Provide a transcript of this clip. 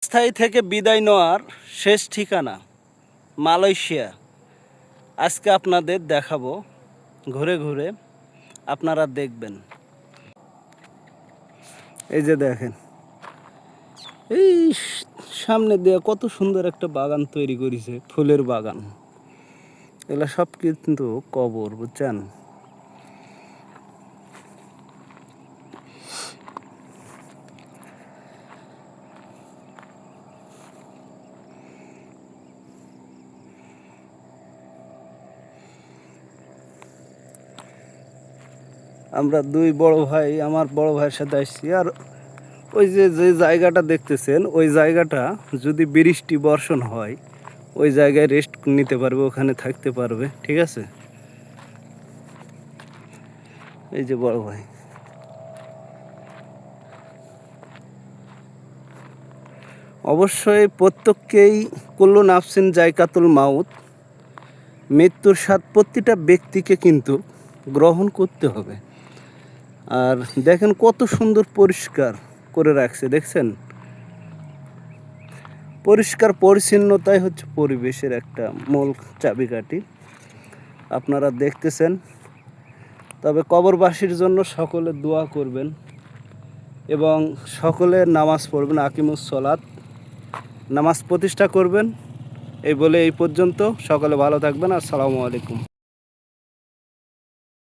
স্থায়ী থেকে বিদায় নেওয়ার শেষ ঠিকানা মালয়েশিয়া। আজকে আপনাদের দেখাবো, ঘুরে ঘুরে আপনারা দেখবেন। এই যে দেখেন, এই সামনে দিয়ে কত সুন্দর একটা বাগান তৈরি করেছে, ফুলের বাগান। এগুলো সব কিন্তু কবর, বুঝছেন। আমরা দুই বড় ভাই, আমার বড় ভাইয়ের সাথে আসছি। আর ওই যে যে জায়গাটা দেখতেছেন, ওই জায়গাটা যদি বৃষ্টি বর্ষণ হয়, ওই জায়গায় রেস্ট নিতে পারবে, ওখানে থাকতে পারবে, ঠিক আছে। এই যে বড় ভাই, অবশ্যই প্রত্যেককেই কুল্লু নাফসিন জায়কাতুল মাউত, মৃত্যুর স্বাদ প্রতিটা ব্যক্তিকে কিন্তু গ্রহণ করতে হবে। আর দেখেন কত সুন্দর পরিষ্কার করে রাখছে, দেখছেন। পরিষ্কার পরিচ্ছন্নতাই হচ্ছে পরিবেশের একটা মূল চাবিকাঠি, আপনারা দেখতেছেন। তবে কবরবাসীর জন্য সকলে দোয়া করবেন এবং সকলে নামাজ পড়বেন, আকিমুস সলাত, নামাজ প্রতিষ্ঠা করবেন। এই বলে এই পর্যন্ত, সকলে ভালো থাকবেন। আসসালামু আলাইকুম।